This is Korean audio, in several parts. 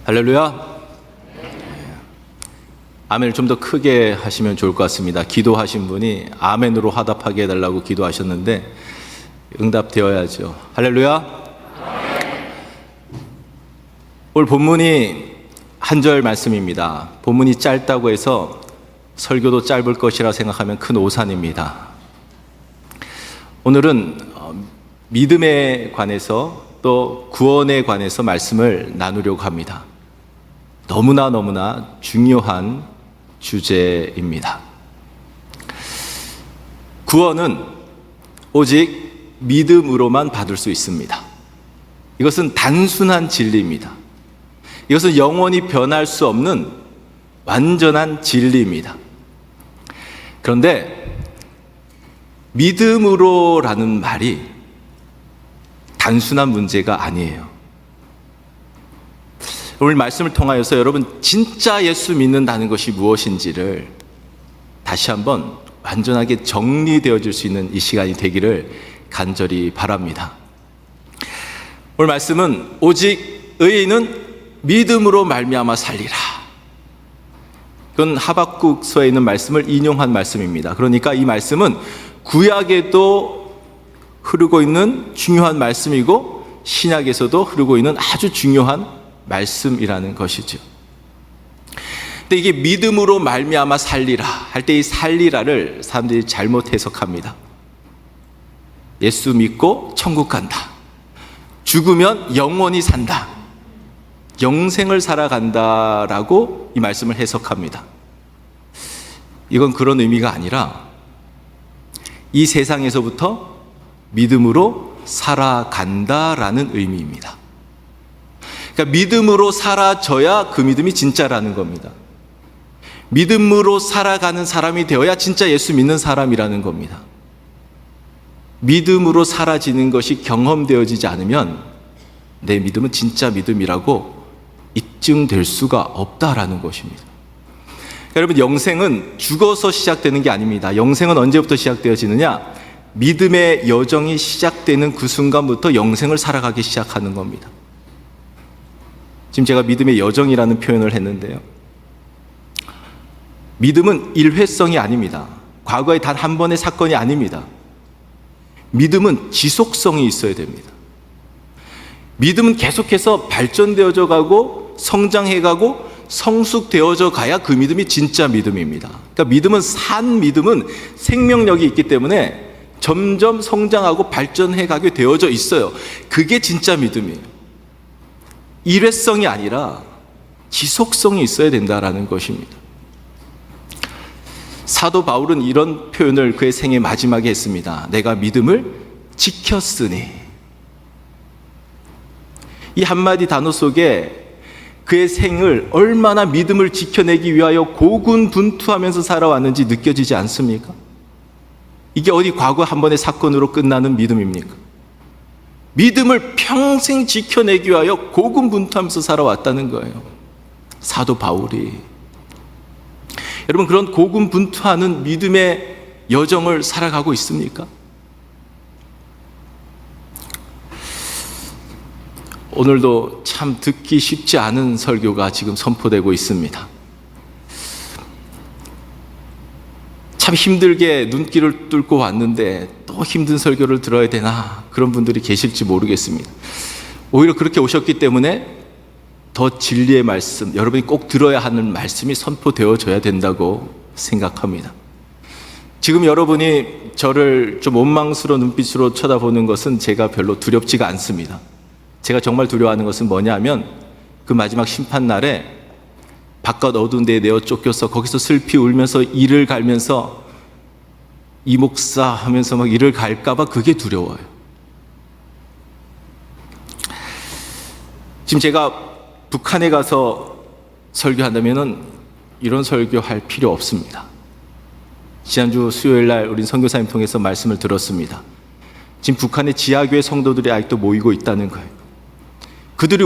할렐루야. 아멘을 좀 더 크게 하시면 좋을 것 같습니다. 기도하신 분이 아멘으로 화답하게 해달라고 기도하셨는데 응답되어야죠. 할렐루야. 오늘 본문이 한 절 말씀입니다. 본문이 짧다고 해서 설교도 짧을 것이라 생각하면 큰 오산입니다. 오늘은 믿음에 관해서 또 구원에 관해서 말씀을 나누려고 합니다. 너무나 중요한 주제입니다. 구원은 오직 믿음으로만 받을 수 있습니다. 이것은 단순한 진리입니다. 이것은 영원히 변할 수 없는 완전한 진리입니다. 그런데 믿음으로라는 말이 단순한 문제가 아니에요. 오늘 말씀을 통하여서 여러분 진짜 예수 믿는다는 것이 무엇인지를 다시 한번 완전하게 정리되어질 수 있는 이 시간이 되기를 간절히 바랍니다. 오늘 말씀은 오직 의인은 믿음으로 말미암아 살리라. 그건 하박국서에 있는 말씀을 인용한 말씀입니다. 그러니까 이 말씀은 구약에도 흐르고 있는 중요한 말씀이고 신약에서도 흐르고 있는 아주 중요한 말씀이라는 것이죠. 근데 이게 믿음으로 말미암아 살리라 할 때 이 살리라를 사람들이 잘못 해석합니다. 예수 믿고 천국 간다. 죽으면 영원히 산다. 영생을 살아간다라고 이 말씀을 해석합니다. 이건 그런 의미가 아니라 이 세상에서부터 믿음으로 살아간다라는 의미입니다. 그러니까 믿음으로 살아져야 그 믿음이 진짜라는 겁니다. 믿음으로 살아가는 사람이 되어야 진짜 예수 믿는 사람이라는 겁니다. 믿음으로 사라지는 것이 경험되어지지 않으면 내 믿음은 진짜 믿음이라고 입증될 수가 없다라는 것입니다. 그러니까 여러분, 영생은 죽어서 시작되는 게 아닙니다. 영생은 언제부터 시작되어지느냐? 믿음의 여정이 시작되는 그 순간부터 영생을 살아가기 시작하는 겁니다. 지금 제가 믿음의 여정이라는 표현을 했는데요, 믿음은 일회성이 아닙니다. 과거에 단 한 번의 사건이 아닙니다. 믿음은 지속성이 있어야 됩니다. 믿음은 계속해서 발전되어져 가고 성장해가고 성숙되어져 가야 그 믿음이 진짜 믿음입니다. 그러니까 믿음은 산 믿음은 생명력이 있기 때문에 점점 성장하고 발전해가게 되어져 있어요. 그게 진짜 믿음이에요. 일회성이 아니라 지속성이 있어야 된다라는 것입니다. 사도 바울은 이런 표현을 그의 생애 마지막에 했습니다. 내가 믿음을 지켰으니. 이 한마디 단어 속에 그의 생을 얼마나 믿음을 지켜내기 위하여 고군분투하면서 살아왔는지 느껴지지 않습니까? 이게 어디 과거 한 번의 사건으로 끝나는 믿음입니까? 믿음을 평생 지켜내기 위하여 고군분투하면서 살아왔다는 거예요. 사도 바울이. 여러분, 그런 고군분투하는 믿음의 여정을 살아가고 있습니까? 오늘도 참 듣기 쉽지 않은 설교가 지금 선포되고 있습니다. 참 힘들게 눈길을 뚫고 왔는데 또 힘든 설교를 들어야 되나, 그런 분들이 계실지 모르겠습니다. 오히려 그렇게 오셨기 때문에 더 진리의 말씀, 여러분이 꼭 들어야 하는 말씀이 선포되어져야 된다고 생각합니다. 지금 여러분이 저를 좀 원망스러운 눈빛으로 쳐다보는 것은 제가 별로 두렵지가 않습니다. 제가 정말 두려워하는 것은 뭐냐면 그 마지막 심판날에 바깥 어두운 데에 내어 쫓겨서 거기서 슬피 울면서 이를 갈면서 이 목사 하면서 막 이를 갈까봐 그게 두려워요. 지금 제가 북한에 가서 설교한다면은 이런 설교할 필요 없습니다. 지난주 수요일 날 우린 선교사님 통해서 말씀을 들었습니다. 지금 북한의 지하교회 성도들이 아직도 모이고 있다는 거예요. 그들이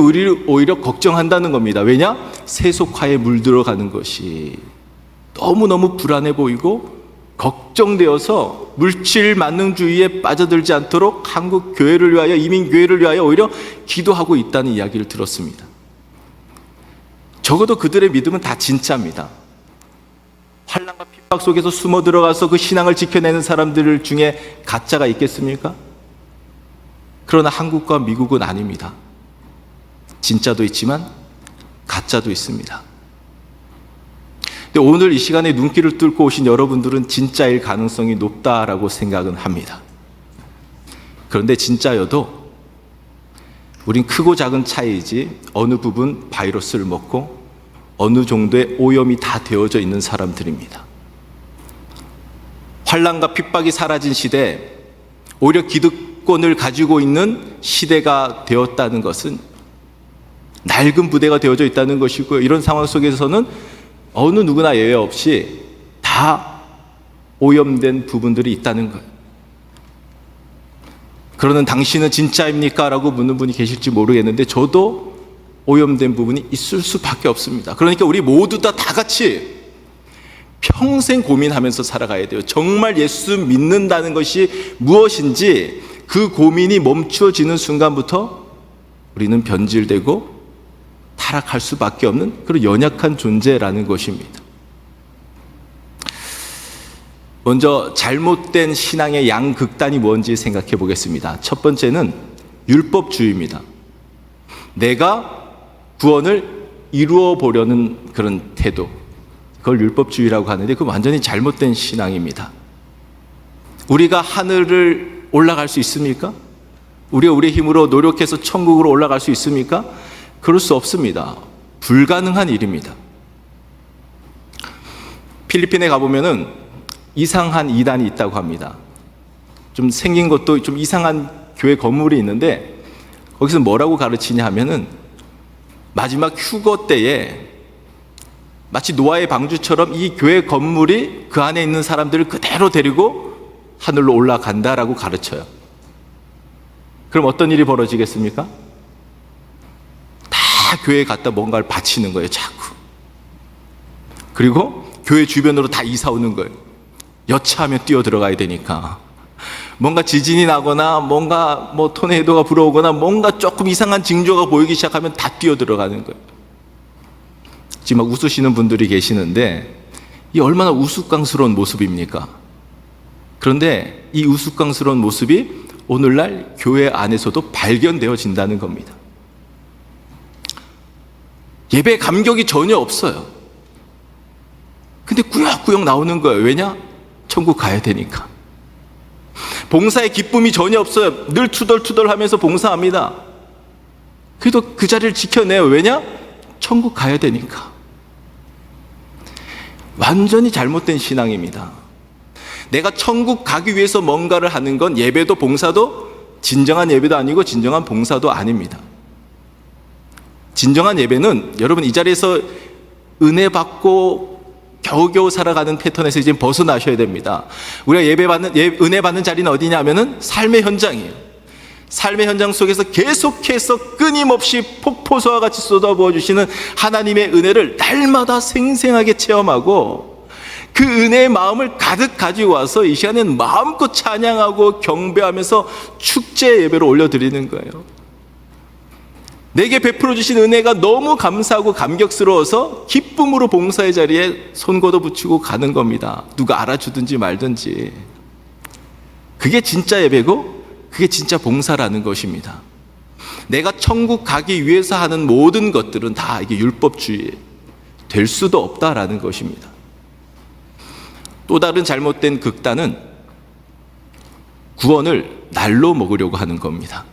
오히려 걱정한다는 겁니다. 왜냐? 세속화에 물들어가는 것이 너무너무 불안해 보이고 걱정되어서 물질 만능주의에 빠져들지 않도록 한국 교회를 위하여, 이민 교회를 위하여 오히려 기도하고 있다는 이야기를 들었습니다. 적어도 그들의 믿음은 다 진짜입니다. 환난과 핍박 속에서 숨어 들어가서 그 신앙을 지켜내는 사람들 중에 가짜가 있겠습니까? 그러나 한국과 미국은 아닙니다. 진짜도 있지만 가짜도 있습니다. 근데 오늘 이 시간에 눈길을 뚫고 오신 여러분들은 진짜일 가능성이 높다라고 생각은 합니다. 그런데 진짜여도 우린 크고 작은 차이이지 어느 부분 바이러스를 먹고 어느 정도의 오염이 다 되어져 있는 사람들입니다. 환난과 핍박이 사라진 시대, 오히려 기득권을 가지고 있는 시대가 되었다는 것은 낡은 부대가 되어져 있다는 것이고요. 이런 상황 속에서는 어느 누구나 예외 없이 다 오염된 부분들이 있다는 거예요. 그러는 당신은 진짜입니까? 라고 묻는 분이 계실지 모르겠는데 저도 오염된 부분이 있을 수밖에 없습니다. 그러니까 우리 모두 다 같이 평생 고민하면서 살아가야 돼요. 정말 예수 믿는다는 것이 무엇인지 그 고민이 멈추어지는 순간부터 우리는 변질되고 타락할 수밖에 없는 그런 연약한 존재라는 것입니다. 먼저 잘못된 신앙의 양극단이 뭔지 생각해 보겠습니다. 첫 번째는 율법주의입니다. 내가 구원을 이루어 보려는 그런 태도, 그걸 율법주의라고 하는데 그건 완전히 잘못된 신앙입니다. 우리가 하늘을 올라갈 수 있습니까? 우리가 우리의 힘으로 노력해서 천국으로 올라갈 수 있습니까? 그럴 수 없습니다. 불가능한 일입니다. 필리핀에 가보면은 이상한 이단이 있다고 합니다. 좀 생긴 것도 좀 이상한 교회 건물이 있는데 거기서 뭐라고 가르치냐 하면은 마지막 휴거 때에 마치 노아의 방주처럼 이 교회 건물이 그 안에 있는 사람들을 그대로 데리고 하늘로 올라간다라고 가르쳐요. 그럼 어떤 일이 벌어지겠습니까? 다 교회에 갖다 뭔가를 바치는 거예요, 자꾸. 그리고 교회 주변으로 다 이사 오는 거예요. 여차하면 뛰어 들어가야 되니까. 뭔가 지진이 나거나 뭔가 토네이도가 불어오거나 뭔가 조금 이상한 징조가 보이기 시작하면 다 뛰어 들어가는 거예요. 지금 막 웃으시는 분들이 계시는데 이 얼마나 우스꽝스러운 모습입니까? 그런데 이 우스꽝스러운 모습이 오늘날 교회 안에서도 발견되어진다는 겁니다. 예배 감격이 전혀 없어요. 근데 꾸역꾸역 나오는 거예요. 왜냐? 천국 가야 되니까. 봉사의 기쁨이 전혀 없어요. 늘 투덜투덜 하면서 봉사합니다. 그래도 그 자리를 지켜내요. 왜냐? 천국 가야 되니까. 완전히 잘못된 신앙입니다. 내가 천국 가기 위해서 뭔가를 하는 건 예배도 봉사도 진정한 예배도 아니고 진정한 봉사도 아닙니다. 진정한 예배는 여러분 이 자리에서 은혜 받고 겨우겨우 살아가는 패턴에서 이제 벗어나셔야 됩니다. 우리가 은혜 받는 자리는 어디냐 하면은 삶의 현장이에요. 삶의 현장 속에서 계속해서 끊임없이 폭포수와 같이 쏟아부어 주시는 하나님의 은혜를 날마다 생생하게 체험하고 그 은혜의 마음을 가득 가지고 와서 이 시간에는 마음껏 찬양하고 경배하면서 축제 예배로 올려드리는 거예요. 내게 베풀어 주신 은혜가 너무 감사하고 감격스러워서 기쁨으로 봉사의 자리에 손 걷어붙이고 가는 겁니다. 누가 알아주든지 말든지. 그게 진짜 예배고 그게 진짜 봉사라는 것입니다. 내가 천국 가기 위해서 하는 모든 것들은 다 이게 율법주의 될 수도 없다라는 것입니다. 또 다른 잘못된 극단은 구원을 날로 먹으려고 하는 겁니다.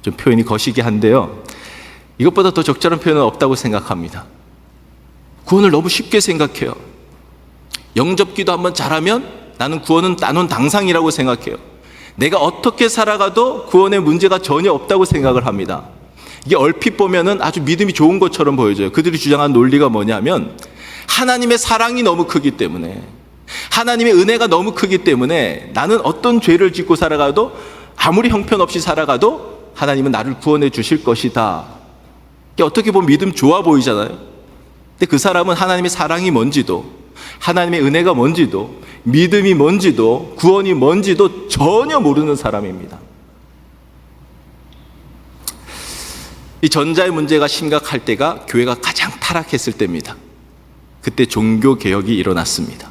좀 표현이 거시기 한데요. 이것보다 더 적절한 표현은 없다고 생각합니다. 구원을 너무 쉽게 생각해요. 영접기도 한번 잘하면 나는 구원은 나눈 당상이라고 생각해요. 내가 어떻게 살아가도 구원의 문제가 전혀 없다고 생각을 합니다. 이게 얼핏 보면은 아주 믿음이 좋은 것처럼 보여져요. 그들이 주장한 논리가 뭐냐면 하나님의 사랑이 너무 크기 때문에, 하나님의 은혜가 너무 크기 때문에 나는 어떤 죄를 짓고 살아가도, 아무리 형편없이 살아가도 하나님은 나를 구원해 주실 것이다. 어떻게 보면 믿음 좋아 보이잖아요. 근데 그 사람은 하나님의 사랑이 뭔지도, 하나님의 은혜가 뭔지도, 믿음이 뭔지도, 구원이 뭔지도 전혀 모르는 사람입니다. 이 전자의 문제가 심각할 때가 교회가 가장 타락했을 때입니다. 그때 종교개혁이 일어났습니다.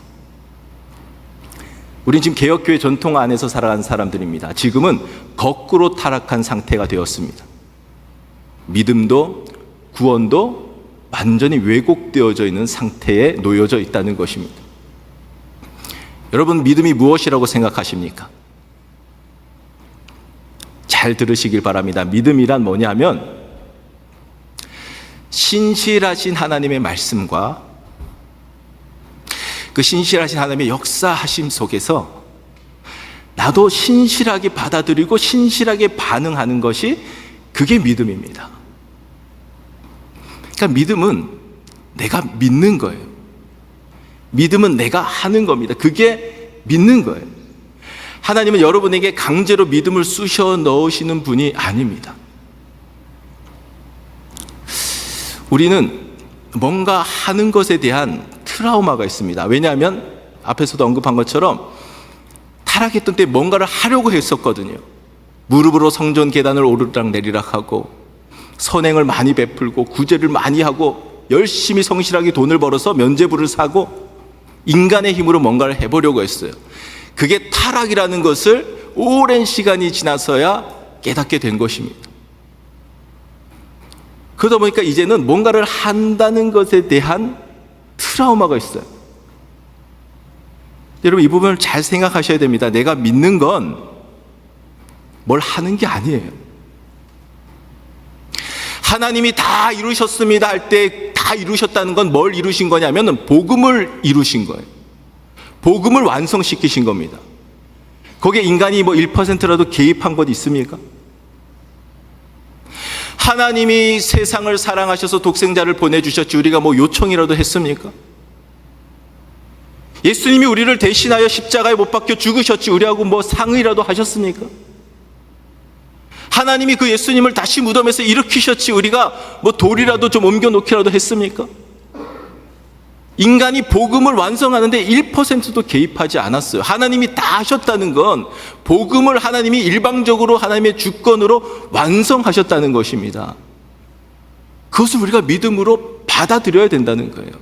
우린 지금 개혁교회 전통 안에서 살아가는 사람들입니다. 지금은 거꾸로 타락한 상태가 되었습니다. 믿음도 구원도 완전히 왜곡되어져 있는 상태에 놓여져 있다는 것입니다. 여러분, 믿음이 무엇이라고 생각하십니까? 잘 들으시길 바랍니다. 믿음이란 뭐냐면 신실하신 하나님의 말씀과 그 신실하신 하나님의 역사하심 속에서 나도 신실하게 받아들이고 신실하게 반응하는 것이 그게 믿음입니다. 그러니까 믿음은 내가 믿는 거예요. 믿음은 내가 하는 겁니다. 그게 믿는 거예요. 하나님은 여러분에게 강제로 믿음을 쑤셔 넣으시는 분이 아닙니다. 우리는 뭔가 하는 것에 대한 트라우마가 있습니다. 왜냐하면 앞에서도 언급한 것처럼 타락했던 때 뭔가를 하려고 했었거든요. 무릎으로 성전 계단을 오르락 내리락 하고 선행을 많이 베풀고 구제를 많이 하고 열심히 성실하게 돈을 벌어서 면죄부를 사고 인간의 힘으로 뭔가를 해보려고 했어요. 그게 타락이라는 것을 오랜 시간이 지나서야 깨닫게 된 것입니다. 그러다 보니까 이제는 뭔가를 한다는 것에 대한 트라우마가 있어요. 여러분, 이 부분을 잘 생각하셔야 됩니다. 내가 믿는 건 뭘 하는 게 아니에요. 하나님이 다 이루셨습니다 할 때 다 이루셨다는 건 뭘 이루신 거냐면 복음을 이루신 거예요. 복음을 완성시키신 겁니다. 거기에 인간이 1%라도 개입한 것 있습니까? 하나님이 세상을 사랑하셔서 독생자를 보내주셨지 우리가 요청이라도 했습니까? 예수님이 우리를 대신하여 십자가에 못 박혀 죽으셨지 우리하고 상의라도 하셨습니까? 하나님이 그 예수님을 다시 무덤에서 일으키셨지 우리가 돌이라도 좀 옮겨놓기라도 했습니까? 인간이 복음을 완성하는데 1%도 개입하지 않았어요. 하나님이 다 하셨다는 건 복음을 하나님이 일방적으로 하나님의 주권으로 완성하셨다는 것입니다. 그것을 우리가 믿음으로 받아들여야 된다는 거예요.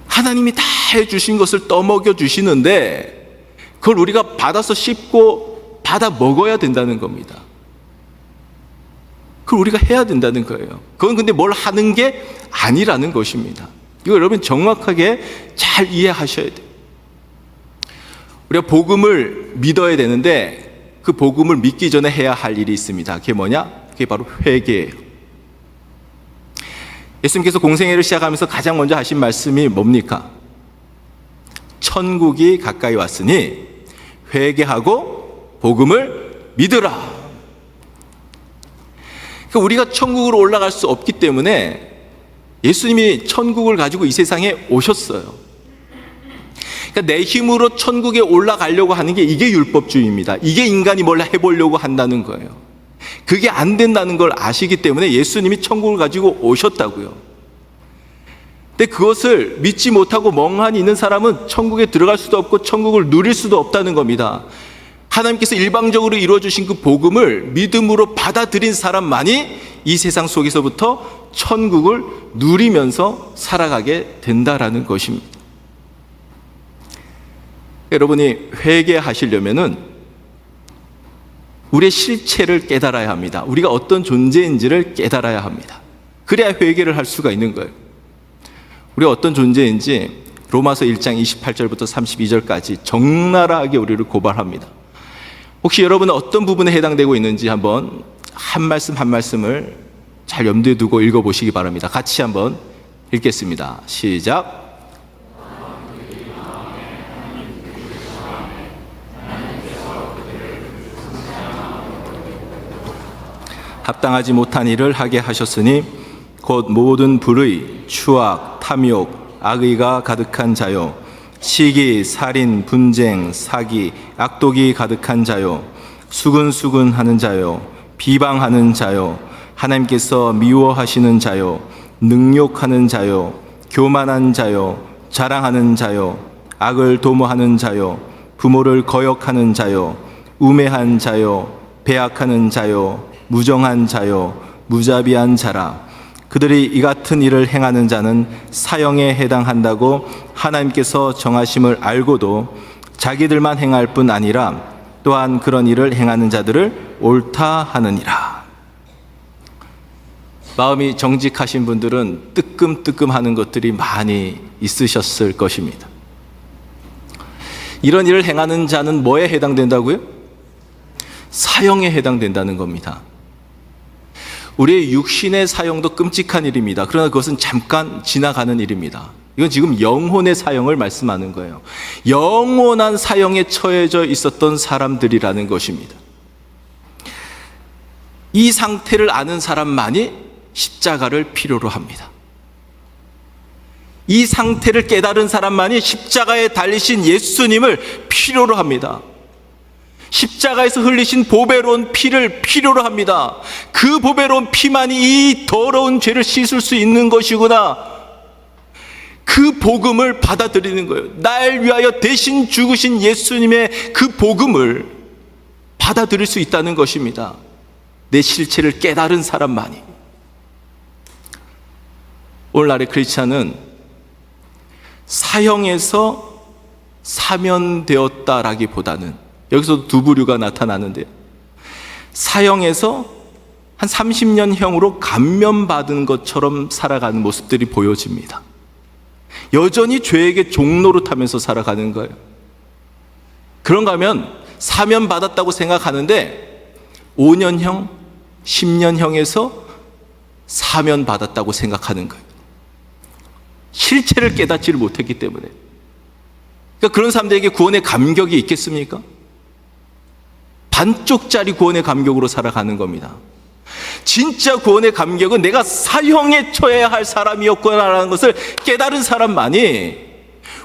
하나님이 다 해주신 것을 떠먹여 주시는데 그걸 우리가 받아서 씹고 받아 먹어야 된다는 겁니다. 그걸 우리가 해야 된다는 거예요. 그건 근데 뭘 하는 게 아니라는 것입니다. 이거 여러분 정확하게 잘 이해하셔야 돼요. 우리가 복음을 믿어야 되는데 그 복음을 믿기 전에 해야 할 일이 있습니다. 그게 뭐냐? 그게 바로 회개예요. 예수님께서 공생애를 시작하면서 가장 먼저 하신 말씀이 뭡니까? 천국이 가까이 왔으니 회개하고 복음을 믿으라. 그러니까 우리가 천국으로 올라갈 수 없기 때문에 예수님이 천국을 가지고 이 세상에 오셨어요. 그러니까 내 힘으로 천국에 올라가려고 하는 게 이게 율법주의입니다. 이게 인간이 뭘 해보려고 한다는 거예요. 그게 안 된다는 걸 아시기 때문에 예수님이 천국을 가지고 오셨다고요. 근데 그것을 믿지 못하고 멍하니 있는 사람은 천국에 들어갈 수도 없고 천국을 누릴 수도 없다는 겁니다. 하나님께서 일방적으로 이루어주신 그 복음을 믿음으로 받아들인 사람만이 이 세상 속에서부터 천국을 누리면서 살아가게 된다라는 것입니다. 여러분이 회개하시려면은 우리의 실체를 깨달아야 합니다. 우리가 어떤 존재인지를 깨달아야 합니다. 그래야 회개를 할 수가 있는 거예요. 우리가 어떤 존재인지 로마서 1장 28절부터 32절까지 적나라하게 우리를 고발합니다. 혹시 여러분은 어떤 부분에 해당되고 있는지 한번 한 말씀 한 말씀을 잘 염두에 두고 읽어보시기 바랍니다. 같이 한번 읽겠습니다. 시작. 합당하지 못한 일을 하게 하셨으니 곧 모든 불의, 추악, 탐욕, 악의가 가득한 자요 시기, 살인, 분쟁, 사기, 악독이 가득한 자요 수근수근하는 자요 비방하는 자요 하나님께서 미워하시는 자요 능욕하는 자요 교만한 자요 자랑하는 자요 악을 도모하는 자요 부모를 거역하는 자요 우매한 자요 배악하는 자요 무정한 자요 무자비한 자라. 그들이 이 같은 일을 행하는 자는 사형에 해당한다고 하나님께서 정하심을 알고도 자기들만 행할 뿐 아니라 또한 그런 일을 행하는 자들을 옳다 하느니라. 마음이 정직하신 분들은 뜨끔뜨끔하는 것들이 많이 있으셨을 것입니다. 이런 일을 행하는 자는 뭐에 해당된다고요? 사형에 해당된다는 겁니다. 우리의 육신의 사형도 끔찍한 일입니다. 그러나 그것은 잠깐 지나가는 일입니다. 이건 지금 영혼의 사형을 말씀하는 거예요. 영원한 사형에 처해져 있었던 사람들이라는 것입니다. 이 상태를 아는 사람만이 십자가를 필요로 합니다. 이 상태를 깨달은 사람만이 십자가에 달리신 예수님을 필요로 합니다. 십자가에서 흘리신 보배로운 피를 필요로 합니다. 그 보배로운 피만이 이 더러운 죄를 씻을 수 있는 것이구나. 그 복음을 받아들이는 거예요. 날 위하여 대신 죽으신 예수님의 그 복음을 받아들일 수 있다는 것입니다. 내 실체를 깨달은 사람만이. 오늘날의 크리스찬은 사형에서 사면되었다라기보다는, 여기서 두 부류가 나타나는데요, 사형에서 한 30년형으로 감면받은 것처럼 살아가는 모습들이 보여집니다. 여전히 죄에게 종노릇하면서 살아가는 거예요. 그런가 하면 사면받았다고 생각하는데 5년형, 10년형에서 사면받았다고 생각하는 거예요. 실체를 깨닫지를 못했기 때문에. 그러니까 그런 사람들에게 구원의 감격이 있겠습니까? 반쪽짜리 구원의 감격으로 살아가는 겁니다. 진짜 구원의 감격은 내가 사형에 처해야 할 사람이었구나라는 것을 깨달은 사람만이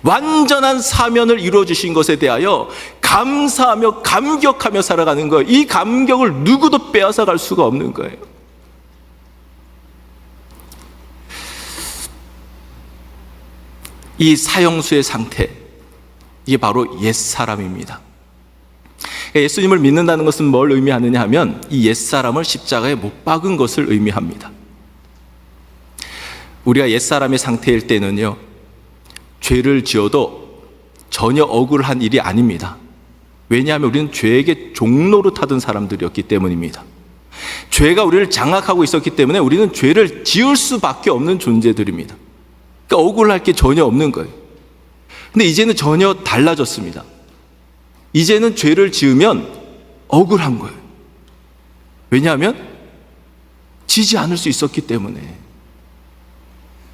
완전한 사면을 이루어주신 것에 대하여 감사하며 감격하며 살아가는 거예요. 이 감격을 누구도 빼앗아 갈 수가 없는 거예요. 이 사형수의 상태, 이게 바로 옛사람입니다. 예수님을 믿는다는 것은 뭘 의미하느냐 하면 이 옛사람을 십자가에 못 박은 것을 의미합니다. 우리가 옛사람의 상태일 때는요, 죄를 지어도 전혀 억울한 일이 아닙니다. 왜냐하면 우리는 죄에게 종노릇하던 사람들이었기 때문입니다. 죄가 우리를 장악하고 있었기 때문에 우리는 죄를 지을 수밖에 없는 존재들입니다. 그러니까 억울할 게 전혀 없는 거예요. 근데 이제는 전혀 달라졌습니다. 이제는 죄를 지으면 억울한 거예요. 왜냐하면 지지 않을 수 있었기 때문에.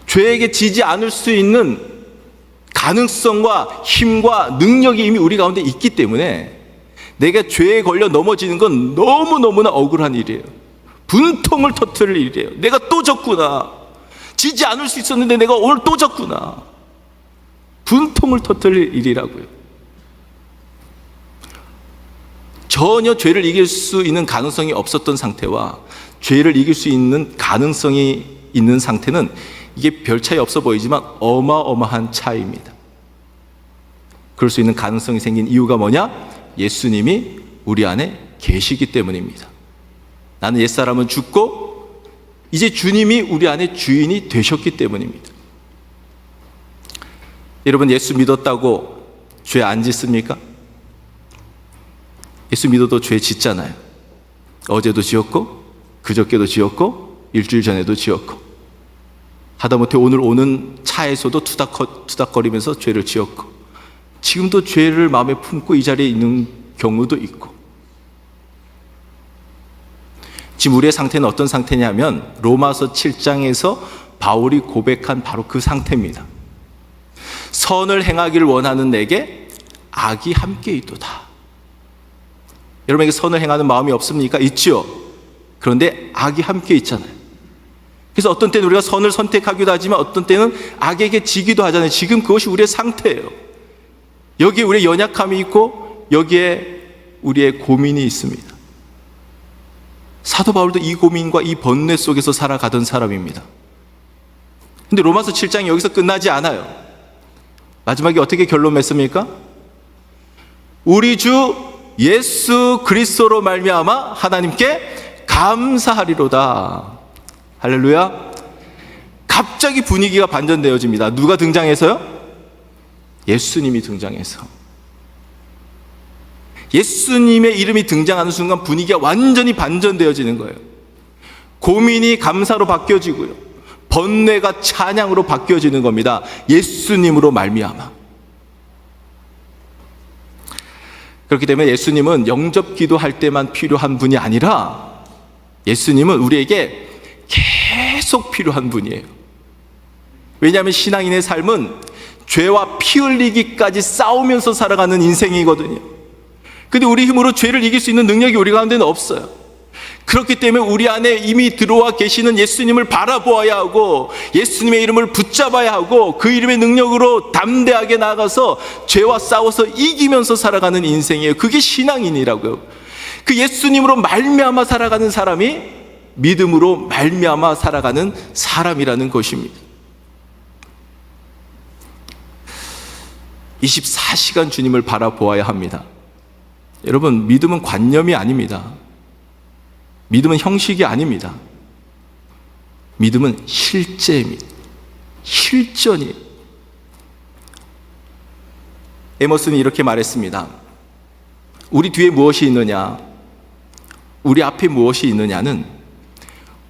죄에게 지지 않을 수 있는 가능성과 힘과 능력이 이미 우리 가운데 있기 때문에 내가 죄에 걸려 넘어지는 건 너무너무나 억울한 일이에요. 분통을 터뜨릴 일이에요. 내가 또 졌구나. 지지 않을 수 있었는데 내가 오늘 또 졌구나. 분통을 터뜨릴 일이라고요. 전혀 죄를 이길 수 있는 가능성이 없었던 상태와 죄를 이길 수 있는 가능성이 있는 상태는 이게 별 차이 없어 보이지만 어마어마한 차이입니다. 그럴 수 있는 가능성이 생긴 이유가 뭐냐? 예수님이 우리 안에 계시기 때문입니다. 나는 옛사람은 죽고 이제 주님이 우리 안에 주인이 되셨기 때문입니다. 여러분, 예수 믿었다고 죄 안 짓습니까? 예수 믿어도 죄 짓잖아요. 어제도 지었고 그저께도 지었고 일주일 전에도 지었고 하다못해 오늘 오는 차에서도 투닥거리면서 죄를 지었고 지금도 죄를 마음에 품고 이 자리에 있는 경우도 있고. 지금 우리의 상태는 어떤 상태냐면 로마서 7장에서 바울이 고백한 바로 그 상태입니다. 선을 행하기를 원하는 내게 악이 함께 있도다. 여러분에게 선을 행하는 마음이 없습니까? 있지요. 그런데 악이 함께 있잖아요. 그래서 어떤 때는 우리가 선을 선택하기도 하지만 어떤 때는 악에게 지기도 하잖아요. 지금 그것이 우리의 상태예요. 여기에 우리의 연약함이 있고 여기에 우리의 고민이 있습니다. 사도 바울도 이 고민과 이 번뇌 속에서 살아가던 사람입니다. 근데 로마서 7장이 여기서 끝나지 않아요. 마지막에 어떻게 결론 맺습니까? 우리 주 예수 그리스도로 말미암아 하나님께 감사하리로다. 할렐루야. 갑자기 분위기가 반전되어집니다. 누가 등장해서요? 예수님이 등장해서. 예수님의 이름이 등장하는 순간 분위기가 완전히 반전되어지는 거예요. 고민이 감사로 바뀌어지고요, 번뇌가 찬양으로 바뀌어지는 겁니다. 예수님으로 말미암아. 그렇기 때문에 예수님은 영접 기도할 때만 필요한 분이 아니라 예수님은 우리에게 계속 필요한 분이에요. 왜냐하면 신앙인의 삶은 죄와 피 흘리기까지 싸우면서 살아가는 인생이거든요. 근데 우리 힘으로 죄를 이길 수 있는 능력이 우리 가운데는 없어요. 그렇기 때문에 우리 안에 이미 들어와 계시는 예수님을 바라보아야 하고, 예수님의 이름을 붙잡아야 하고, 그 이름의 능력으로 담대하게 나아가서 죄와 싸워서 이기면서 살아가는 인생이에요. 그게 신앙인이라고요. 그 예수님으로 말미암아 살아가는 사람이 믿음으로 말미암아 살아가는 사람이라는 것입니다. 24시간 주님을 바라보아야 합니다. 여러분, 믿음은 관념이 아닙니다. 믿음은 형식이 아닙니다. 믿음은 실제입니다. 실전이. 에머슨이 이렇게 말했습니다. 우리 뒤에 무엇이 있느냐, 우리 앞에 무엇이 있느냐는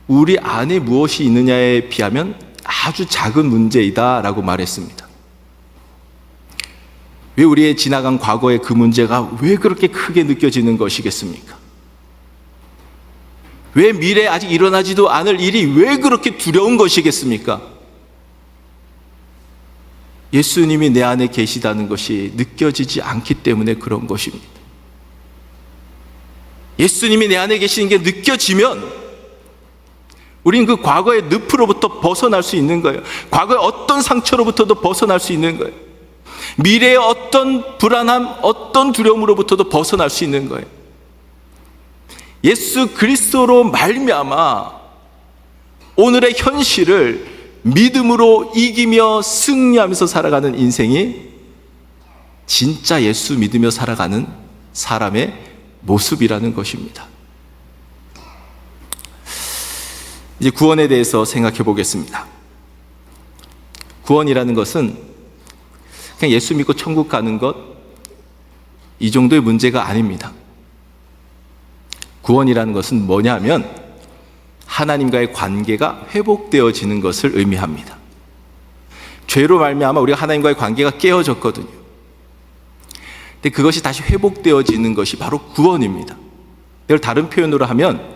우리 안에 무엇이 있느냐에 비하면 아주 작은 문제이다 라고 말했습니다. 왜 우리의 지나간 과거의 그 문제가 왜 그렇게 크게 느껴지는 것이겠습니까? 왜 미래에 아직 일어나지도 않을 일이 왜 그렇게 두려운 것이겠습니까? 예수님이 내 안에 계시다는 것이 느껴지지 않기 때문에 그런 것입니다. 예수님이 내 안에 계시는 게 느껴지면 우린 그 과거의 늪으로부터 벗어날 수 있는 거예요. 과거의 어떤 상처로부터도 벗어날 수 있는 거예요. 미래의 어떤 불안함, 어떤 두려움으로부터도 벗어날 수 있는 거예요. 예수 그리스도로 말미암아 오늘의 현실을 믿음으로 이기며 승리하면서 살아가는 인생이 진짜 예수 믿으며 살아가는 사람의 모습이라는 것입니다. 이제 구원에 대해서 생각해 보겠습니다. 구원이라는 것은 그냥 예수 믿고 천국 가는 것, 이 정도의 문제가 아닙니다. 구원이라는 것은 뭐냐면 하나님과의 관계가 회복되어지는 것을 의미합니다. 죄로 말미암아 우리가 하나님과의 관계가 깨어졌거든요. 근데 그것이 다시 회복되어지는 것이 바로 구원입니다. 이걸 다른 표현으로 하면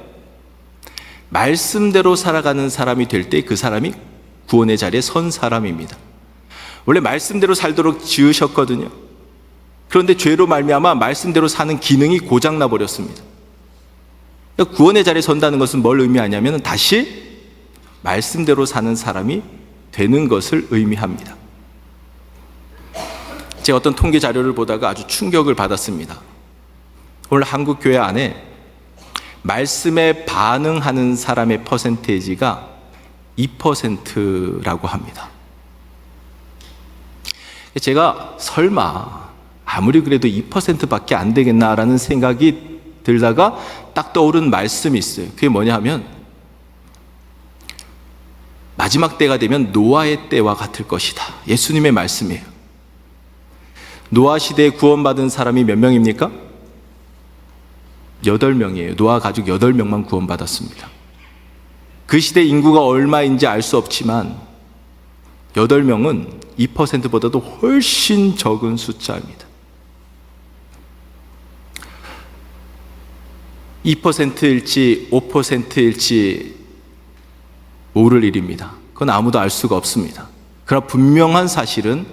말씀대로 살아가는 사람이 될 때 그 사람이 구원의 자리에 선 사람입니다. 원래 말씀대로 살도록 지으셨거든요. 그런데 죄로 말미암아 말씀대로 사는 기능이 고장나 버렸습니다. 구원의 자리에 선다는 것은 뭘 의미하냐면 다시 말씀대로 사는 사람이 되는 것을 의미합니다. 제가 어떤 통계 자료를 보다가 아주 충격을 받았습니다. 오늘 한국 교회 안에 말씀에 반응하는 사람의 퍼센테이지가 2%라고 합니다. 제가 설마 아무리 그래도 2%밖에 안 되겠나라는 생각이 들다가 딱 떠오른 말씀이 있어요. 그게 뭐냐 하면 마지막 때가 되면 노아의 때와 같을 것이다. 예수님의 말씀이에요. 노아 시대에 구원받은 사람이 몇 명입니까? 8명이에요. 노아 가족 8명만 구원받았습니다. 그 시대 인구가 얼마인지 알 수 없지만 8명은 2%보다도 훨씬 적은 숫자입니다. 2%일지 5%일지 모를 일입니다. 그건 아무도 알 수가 없습니다. 그러나 분명한 사실은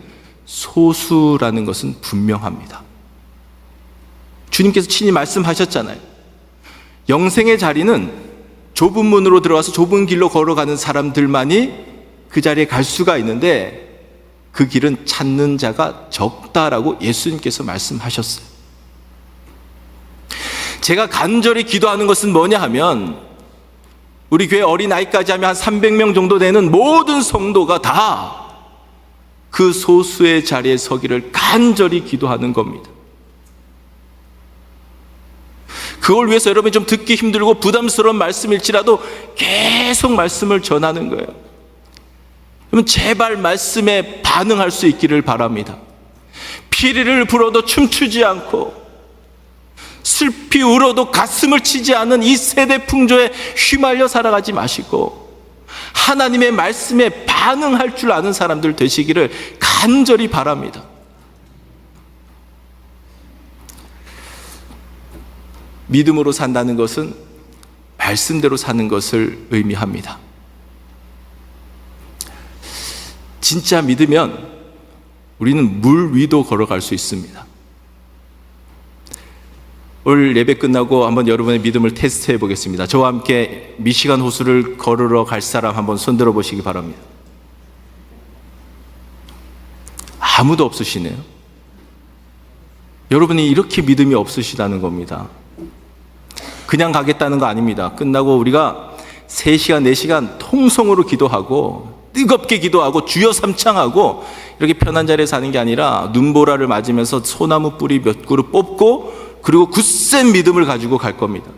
소수라는 것은 분명합니다. 주님께서 친히 말씀하셨잖아요. 영생의 자리는 좁은 문으로 들어와서 좁은 길로 걸어가는 사람들만이 그 자리에 갈 수가 있는데 그 길은 찾는 자가 적다라고 예수님께서 말씀하셨어요. 제가 간절히 기도하는 것은 뭐냐 하면 우리 교회 어린아이까지 하면 한 300명 정도 되는 모든 성도가 다 그 소수의 자리에 서기를 간절히 기도하는 겁니다. 그걸 위해서 여러분이 좀 듣기 힘들고 부담스러운 말씀일지라도 계속 말씀을 전하는 거예요. 그러면 제발 말씀에 반응할 수 있기를 바랍니다. 피리를 불어도 춤추지 않고 슬피 울어도 가슴을 치지 않은 이 세대 풍조에 휘말려 살아가지 마시고 하나님의 말씀에 반응할 줄 아는 사람들 되시기를 간절히 바랍니다. 믿음으로 산다는 것은 말씀대로 사는 것을 의미합니다. 진짜 믿으면 우리는 물 위도 걸어갈 수 있습니다. 오늘 예배 끝나고 한번 여러분의 믿음을 테스트해 보겠습니다. 저와 함께 미시간 호수를 걸으러 갈 사람 한번 손들어 보시기 바랍니다. 아무도 없으시네요. 여러분이 이렇게 믿음이 없으시다는 겁니다. 그냥 가겠다는 거 아닙니다. 끝나고 우리가 3시간, 4시간 통성으로 기도하고 뜨겁게 기도하고 주여 삼창하고 이렇게 편한 자리에 사는 게 아니라 눈보라를 맞으면서 소나무 뿌리 몇 그루 뽑고 그리고 굳센 믿음을 가지고 갈 겁니다.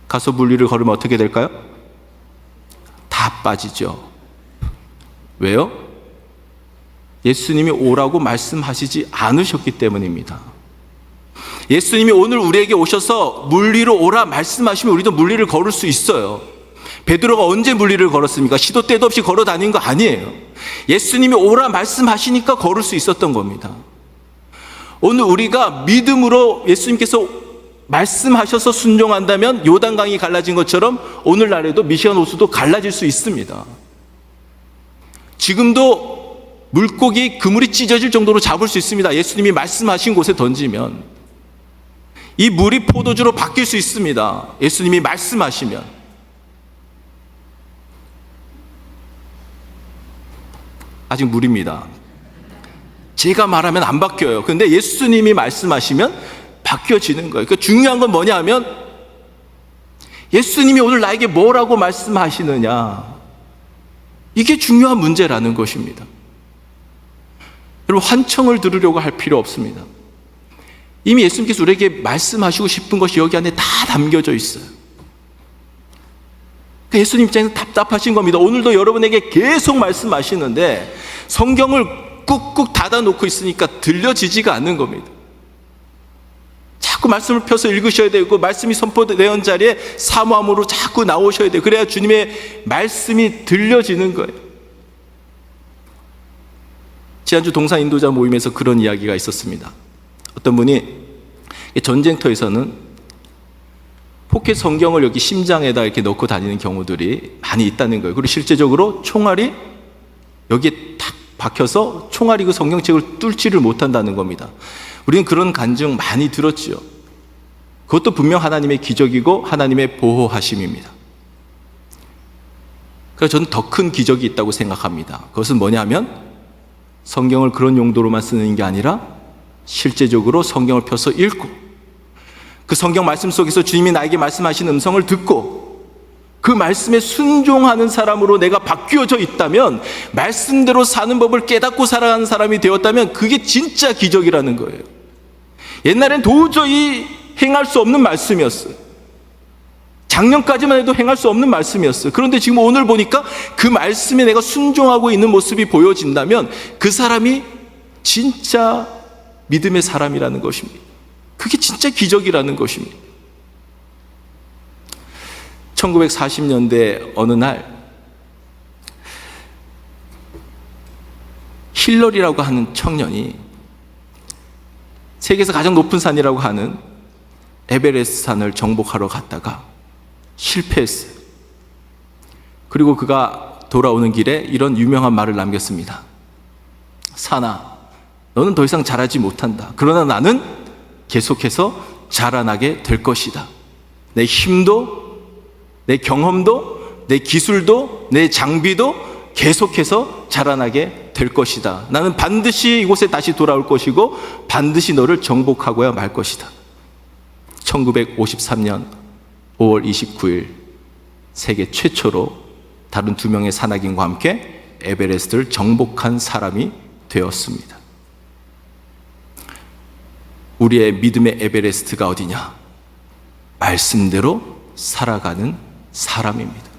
가서 물 위를 걸으면 어떻게 될까요? 다 빠지죠. 왜요? 예수님이 오라고 말씀하시지 않으셨기 때문입니다. 예수님이 오늘 우리에게 오셔서 물 위로 오라 말씀하시면 우리도 물 위를 걸을 수 있어요. 베드로가 언제 물 위를 걸었습니까? 시도 때도 없이 걸어 다닌 거 아니에요. 예수님이 오라 말씀하시니까 걸을 수 있었던 겁니다. 오늘 우리가 믿음으로 예수님께서 말씀하셔서 순종한다면 요단강이 갈라진 것처럼 오늘날에도 미시간 호수도 갈라질 수 있습니다. 지금도 물고기 그물이 찢어질 정도로 잡을 수 있습니다. 예수님이 말씀하신 곳에 던지면 이 물이 포도주로 바뀔 수 있습니다. 예수님이 말씀하시면. 아직 물입니다. 제가 말하면 안 바뀌어요. 근데 예수님이 말씀하시면 바뀌어지는 거예요. 그러니까 중요한 건 뭐냐 하면 예수님이 오늘 나에게 뭐라고 말씀하시느냐, 이게 중요한 문제라는 것입니다. 여러분, 환청을 들으려고 할 필요 없습니다. 이미 예수님께서 우리에게 말씀하시고 싶은 것이 여기 안에 다 담겨져 있어요. 그러니까 예수님 입장에서 답답하신 겁니다. 오늘도 여러분에게 계속 말씀하시는데 성경을 꾹꾹 닫아놓고 있으니까 들려지지가 않는 겁니다. 자꾸 말씀을 펴서 읽으셔야 되고 말씀이 선포되는 자리에 사모함으로 자꾸 나오셔야 돼요. 그래야 주님의 말씀이 들려지는 거예요. 지난주 동산 인도자 모임에서 그런 이야기가 있었습니다. 어떤 분이 전쟁터에서는 포켓 성경을 여기 심장에다 이렇게 넣고 다니는 경우들이 많이 있다는 거예요. 그리고 실제적으로 총알이 여기에 탁 박혀서 총알이 그 성경책을 뚫지를 못한다는 겁니다. 우리는 그런 간증 많이 들었지요. 그것도 분명 하나님의 기적이고 하나님의 보호하심입니다. 그래서 저는 더 큰 기적이 있다고 생각합니다. 그것은 뭐냐면 성경을 그런 용도로만 쓰는 게 아니라 실제적으로 성경을 펴서 읽고 그 성경 말씀 속에서 주님이 나에게 말씀하신 음성을 듣고 그 말씀에 순종하는 사람으로 내가 바뀌어져 있다면, 말씀대로 사는 법을 깨닫고 살아가는 사람이 되었다면 그게 진짜 기적이라는 거예요. 옛날엔 도저히 행할 수 없는 말씀이었어요. 작년까지만 해도 행할 수 없는 말씀이었어요. 그런데 지금 오늘 보니까 그 말씀에 내가 순종하고 있는 모습이 보여진다면 그 사람이 진짜 믿음의 사람이라는 것입니다. 그게 진짜 기적이라는 것입니다. 1940년대 어느 날 힐러리라고 하는 청년이 세계에서 가장 높은 산이라고 하는 에베레스트 산을 정복하러 갔다가 실패했어요. 그리고 그가 돌아오는 길에 이런 유명한 말을 남겼습니다. 산아, 너는 더 이상 자라지 못한다. 그러나 나는 계속해서 자라나게 될 것이다. 내 힘도, 내 경험도, 내 기술도, 내 장비도 계속해서 자라나게 될 것이다. 나는 반드시 이곳에 다시 돌아올 것이고 반드시 너를 정복하고야 말 것이다. 1953년 5월 29일 세계 최초로 다른 2명의 산악인과 함께 에베레스트를 정복한 사람이 되었습니다. 우리의 믿음의 에베레스트가 어디냐? 말씀대로 살아가는 사람입니다.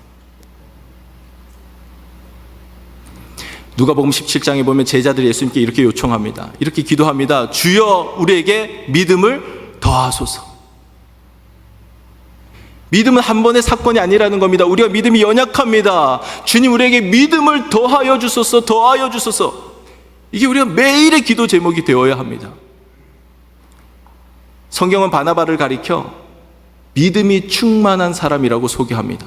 누가복음 17장에 보면 제자들이 예수님께 이렇게 요청합니다. 이렇게 기도합니다. 주여 우리에게 믿음을 더하소서. 믿음은 한 번의 사건이 아니라는 겁니다. 우리가 믿음이 연약합니다. 주님 우리에게 믿음을 더하여 주소서, 더하여 주소서. 이게 우리가 매일의 기도 제목이 되어야 합니다. 성경은 바나바를 가리켜 믿음이 충만한 사람이라고 소개합니다.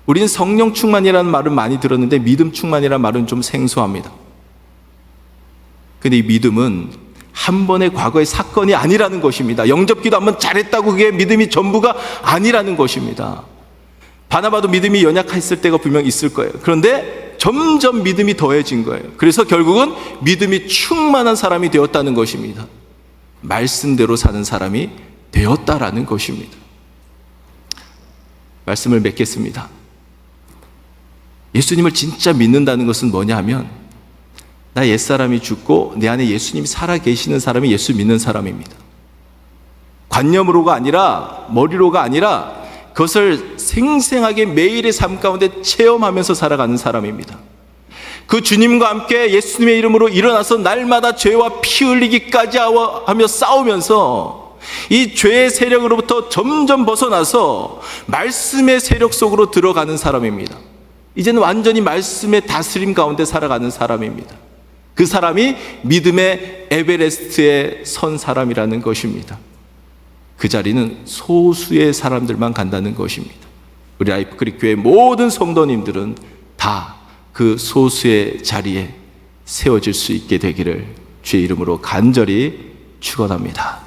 우리는 성령 충만이라는 말은 많이 들었는데 믿음 충만이라는 말은 좀 생소합니다. 근데 이 믿음은 한 번의 과거의 사건이 아니라는 것입니다. 영접기도 한번 잘했다고 그게 믿음이 전부가 아니라는 것입니다. 바나바도 믿음이 연약했을 때가 분명 있을 거예요. 그런데 점점 믿음이 더해진 거예요. 그래서 결국은 믿음이 충만한 사람이 되었다는 것입니다. 말씀대로 사는 사람이 되었다라는 것입니다. 말씀을 맺겠습니다. 예수님을 진짜 믿는다는 것은 뭐냐 하면 나 옛사람이 죽고 내 안에 예수님이 살아계시는 사람이 예수 믿는 사람입니다. 관념으로가 아니라 머리로가 아니라 그것을 생생하게 매일의 삶 가운데 체험하면서 살아가는 사람입니다. 그 주님과 함께 예수님의 이름으로 일어나서 날마다 죄와 피 흘리기까지 하며 싸우면서 이 죄의 세력으로부터 점점 벗어나서 말씀의 세력 속으로 들어가는 사람입니다. 이제는 완전히 말씀의 다스림 가운데 살아가는 사람입니다. 그 사람이 믿음의 에베레스트에 선 사람이라는 것입니다. 그 자리는 소수의 사람들만 간다는 것입니다. 우리 라이프크릭 교회 모든 성도님들은 다 그 소수의 자리에 세워질 수 있게 되기를 주의 이름으로 간절히 축원합니다.